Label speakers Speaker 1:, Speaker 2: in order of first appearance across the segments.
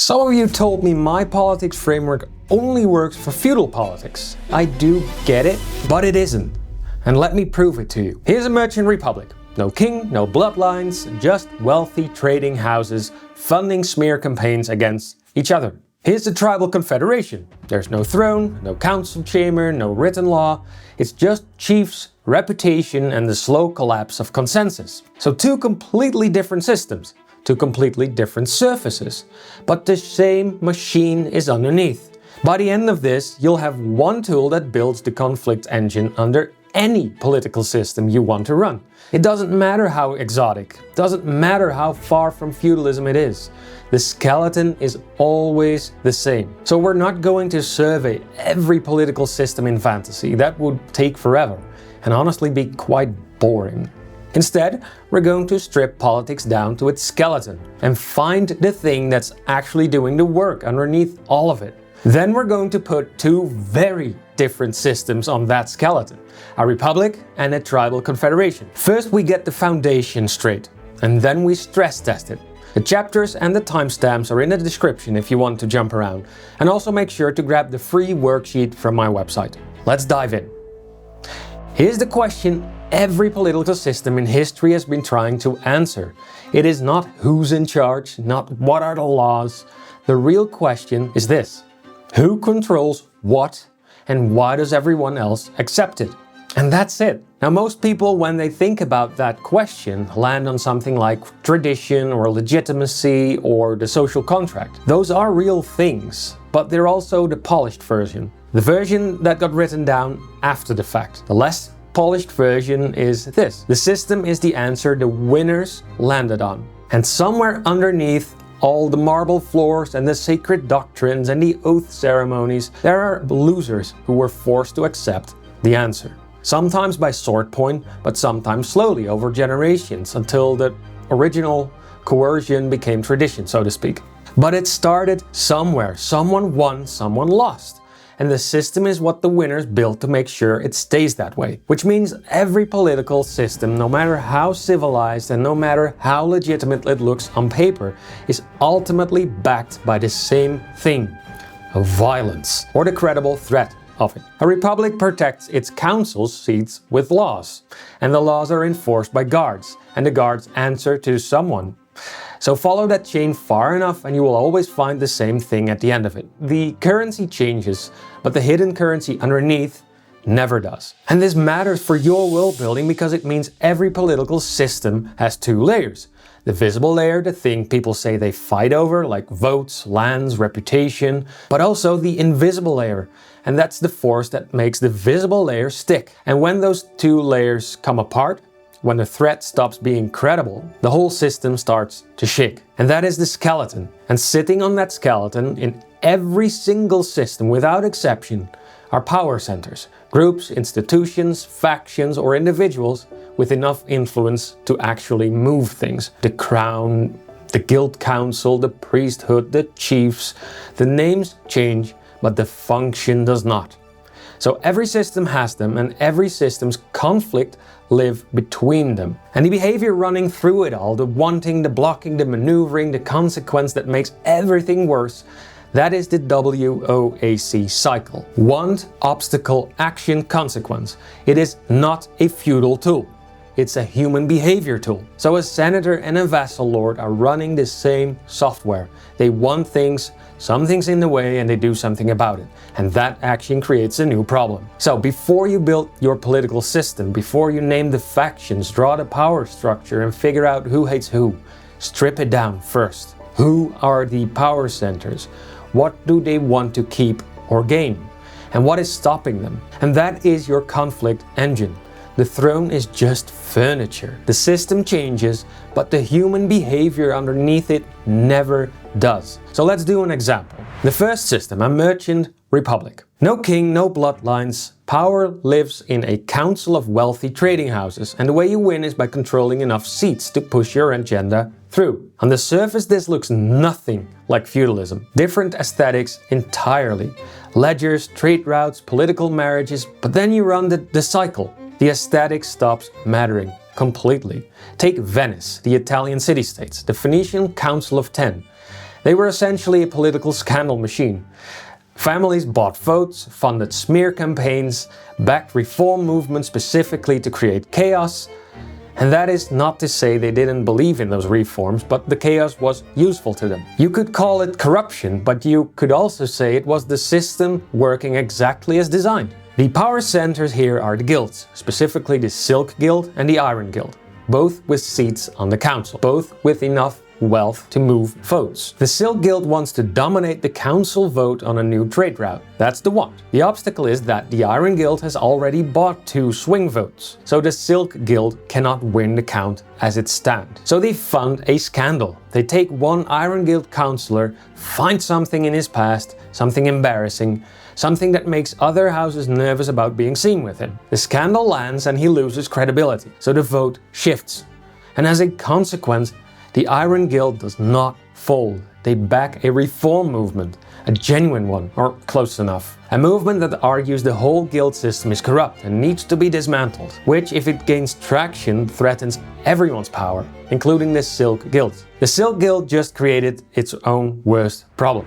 Speaker 1: Some of you told me my politics framework only works for feudal politics. I do get it, but it isn't. And let me prove it to you. Here's a merchant republic. No king, no bloodlines, just wealthy trading houses funding smear campaigns against each other. Here's the tribal confederation. There's no throne, no council chamber, no written law. It's just chiefs, reputation, and the slow collapse of consensus. So two completely different systems, two completely different surfaces. But the same machine is underneath. By the end of this, you'll have one tool that builds the conflict engine under any political system you want to run. It doesn't matter how exotic, doesn't matter how far from feudalism it is. The skeleton is always the same. So we're not going to survey every political system in fantasy. That would take forever and honestly be quite boring. Instead, we're going to strip politics down to its skeleton and find the thing that's actually doing the work underneath all of it. Then we're going to put two very different systems on that skeleton, a republic and a tribal confederation. First we get the foundation straight, and then we stress test it. The chapters and the timestamps are in the description if you want to jump around, and also make sure to grab the free worksheet from my website. Let's dive in. Here's the question every political system in history has been trying to answer. It is not who's in charge, not what are the laws. The real question is this: who controls what, and why does everyone else accept it? And that's it. Now most people, when they think about that question, land on something like tradition or legitimacy or the social contract. Those are real things, but they're also the polished version. The version that got written down after the fact. The less polished version is this. The system is the answer the winners landed on. And somewhere underneath all the marble floors and the sacred doctrines and the oath ceremonies, there are losers who were forced to accept the answer. Sometimes by sword point, but sometimes slowly over generations until the original coercion became tradition, so to speak. But it started somewhere. Someone won, someone lost. And the system is what the winners built to make sure it stays that way. Which means every political system, no matter how civilized and no matter how legitimate it looks on paper, is ultimately backed by the same thing: violence, or the credible threat of it. A republic protects its council seats with laws, and the laws are enforced by guards, and the guards answer to someone. So follow that chain far enough and you will always find the same thing at the end of it. The currency changes, but the hidden currency underneath never does. And this matters for your world building because it means every political system has two layers. The visible layer, the thing people say they fight over, like votes, lands, reputation, but also the invisible layer. And that's the force that makes the visible layer stick. And when those two layers come apart, when the threat stops being credible, the whole system starts to shake. And that is the skeleton. And sitting on that skeleton in every single system without exception are power centers, groups, institutions, factions, or individuals with enough influence to actually move things. The crown, the guild council, the priesthood, the chiefs. The names change, but the function does not. So every system has them, and every system's conflict live between them. And the behavior running through it all, the wanting, the blocking, the maneuvering, the consequence that makes everything worse, that is the WOAC cycle. Want, obstacle, action, consequence. It is not a feudal tool. It's a human behavior tool. So a senator and a vassal lord are running the same software. They want things, something's in the way, and they do something about it. And that action creates a new problem. So before you build your political system, before you name the factions, draw the power structure, and figure out who hates who, strip it down first. Who are the power centers? What do they want to keep or gain? And what is stopping them? And that is your conflict engine. The throne is just furniture. The system changes, but the human behavior underneath it never does. So let's do an example. The first system, a merchant republic. No king, no bloodlines. Power lives in a council of wealthy trading houses, and the way you win is by controlling enough seats to push your agenda through. On the surface, this looks nothing like feudalism. Different aesthetics entirely. Ledgers, trade routes, political marriages, but then you run the cycle. The aesthetic stops mattering completely. Take Venice, the Italian city-states, the Phoenician Council of Ten. They were essentially a political scandal machine. Families bought votes, funded smear campaigns, backed reform movements specifically to create chaos. And that is not to say they didn't believe in those reforms, but the chaos was useful to them. You could call it corruption, but you could also say it was the system working exactly as designed. The power centers here are the guilds, specifically the Silk Guild and the Iron Guild, both with seats on the council, both with enough wealth to move votes. The Silk Guild wants to dominate the council vote on a new trade route. That's the want. The obstacle is that the Iron Guild has already bought 2 swing votes, so the Silk Guild cannot win the count as it stands. So they fund a scandal. They take one Iron Guild councillor, find something in his past, something embarrassing, something that makes other houses nervous about being seen with him. The scandal lands and he loses credibility, so the vote shifts. And as a consequence, the Iron Guild does not fold. They back a reform movement, a genuine one, or close enough. A movement that argues the whole guild system is corrupt and needs to be dismantled, which, if it gains traction, threatens everyone's power, including the Silk Guild. The Silk Guild just created its own worst problem.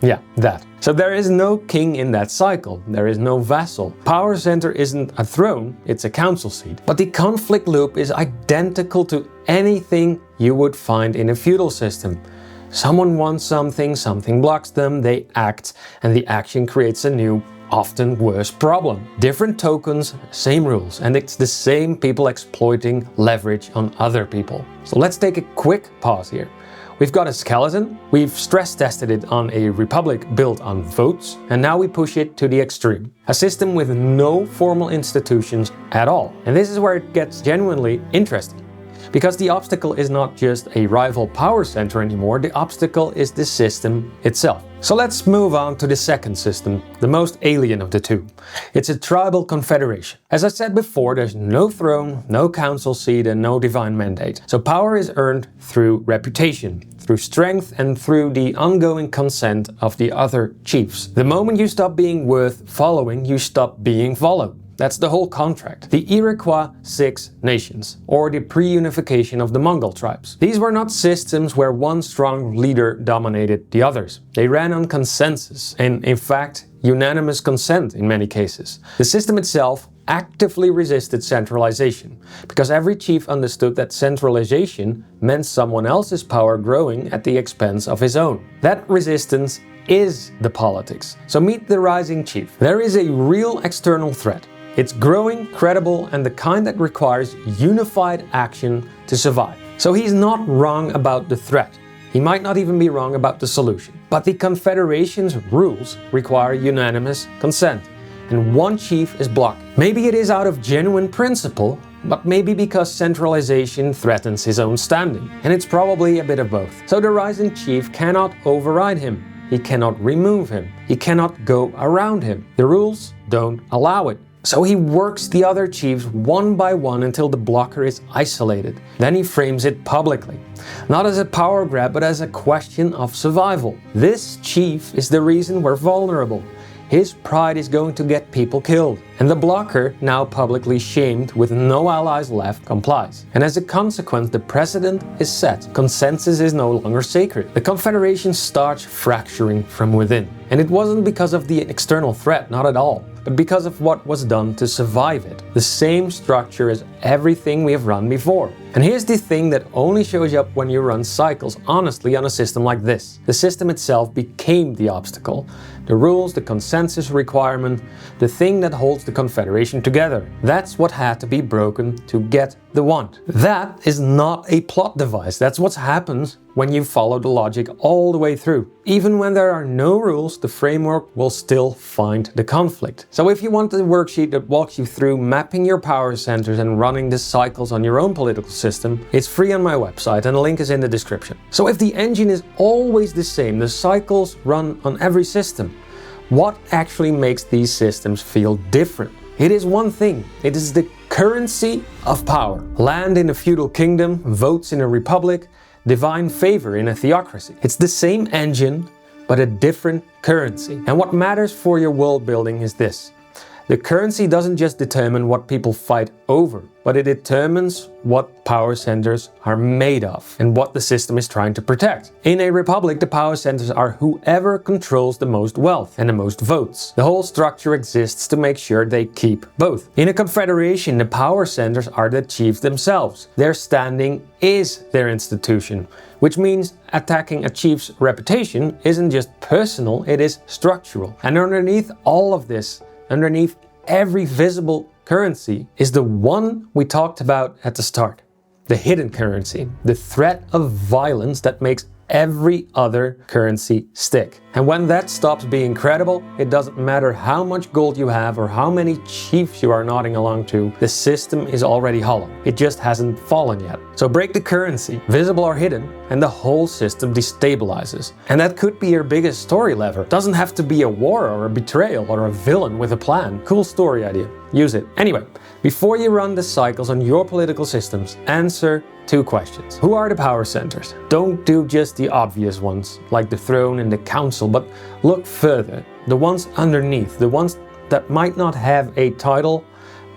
Speaker 1: Yeah, that. So there is no king in that cycle, there is no vassal. Power center isn't a throne, it's a council seat. But the conflict loop is identical to anything you would find in a feudal system. Someone wants something, something blocks them, they act, and the action creates a new, often worse problem. Different tokens, same rules, and it's the same people exploiting leverage on other people. So let's take a quick pause here. We've got a skeleton, we've stress tested it on a republic built on votes, and now we push it to the extreme. A system with no formal institutions at all. And this is where it gets genuinely interesting. Because the obstacle is not just a rival power center anymore, the obstacle is the system itself. So let's move on to the second system, the most alien of the two. It's a tribal confederation. As I said before, there's no throne, no council seat, and no divine mandate. So power is earned through reputation, through strength, and through the ongoing consent of the other chiefs. The moment you stop being worth following, you stop being followed. That's the whole contract. The Iroquois Six Nations, or the pre-unification of the Mongol tribes. These were not systems where one strong leader dominated the others. They ran on consensus, and in fact, unanimous consent in many cases. The system itself actively resisted centralization, because every chief understood that centralization meant someone else's power growing at the expense of his own. That resistance is the politics. So meet the rising chief. There is a real external threat. It's growing, credible, and the kind that requires unified action to survive. So he's not wrong about the threat. He might not even be wrong about the solution. But the Confederation's rules require unanimous consent, and one chief is blocking. Maybe it is out of genuine principle, but maybe because centralization threatens his own standing. And it's probably a bit of both. So the rising chief cannot override him. He cannot remove him. He cannot go around him. The rules don't allow it. So he works the other chiefs one by one until the blocker is isolated. Then he frames it publicly. Not as a power grab, but as a question of survival. This chief is the reason we're vulnerable. His pride is going to get people killed. And the blocker, now publicly shamed with no allies left, complies. And as a consequence, the precedent is set. Consensus is no longer sacred. The Confederation starts fracturing from within. And it wasn't because of the external threat, not at all, but because of what was done to survive it. The same structure as everything we have run before. And here's the thing that only shows up when you run cycles honestly on a system like this. The system itself became the obstacle. The rules, the consensus requirement, the thing that holds the Confederation together. That's what had to be broken to get the want. That is not a plot device. That's what happens when you follow the logic all the way through. Even when there are no rules, the framework will still find the conflict. So if you want a worksheet that walks you through mapping your power centers and running the cycles on your own political system, it's free on my website and the link is in the description. So if the engine is always the same, the cycles run on every system, what actually makes these systems feel different? It is one thing. It is the currency of power. Land in a feudal kingdom, votes in a republic, divine favor in a theocracy. It's the same engine, but a different currency. And what matters for your world building is this. The currency doesn't just determine what people fight over, but it determines what power centers are made of and what the system is trying to protect. In a republic, the power centers are whoever controls the most wealth and the most votes. The whole structure exists to make sure they keep both. In a confederation, the power centers are the chiefs themselves. Their standing is their institution, which means attacking a chief's reputation isn't just personal, it is structural. And underneath all of this, underneath every visible currency, is the one we talked about at the start. The hidden currency, the threat of violence that makes every other currency stick. And when that stops being credible, it doesn't matter how much gold you have or how many chiefs you are nodding along to, the system is already hollow. It just hasn't fallen yet. So break the currency, visible or hidden, and the whole system destabilizes. And that could be your biggest story lever. It doesn't have to be a war or a betrayal or a villain with a plan. Cool story idea. Use it. Anyway, before you run the cycles on your political systems, answer 2 questions. Who are the power centers? Don't do just the obvious ones, like the throne and the council, but look further. The ones underneath, the ones that might not have a title,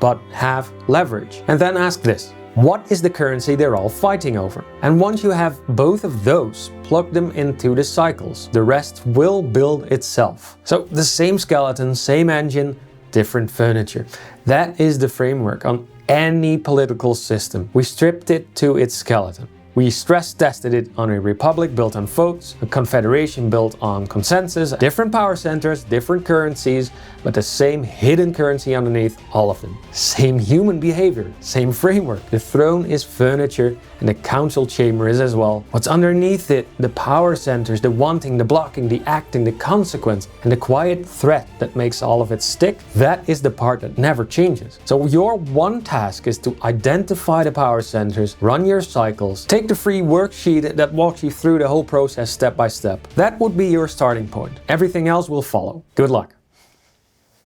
Speaker 1: but have leverage. And then ask this: what is the currency they're all fighting over? And once you have both of those, plug them into the cycles. The rest will build itself. So the same skeleton, same engine, different furniture. That is the framework on any political system. We stripped it to its skeleton. We stress tested it on a republic built on votes, a confederation built on consensus, different power centers, different currencies, but the same hidden currency underneath all of them. Same human behavior, same framework. The throne is furniture and the council chamber is as well. What's underneath it, the power centers, the wanting, the blocking, the acting, the consequence, and the quiet threat that makes all of it stick, that is the part that never changes. So your one task is to identify the power centers, run your cycles, take the free worksheet that walks you through the whole process step by step. That would be your starting point. Everything else will follow. Good luck.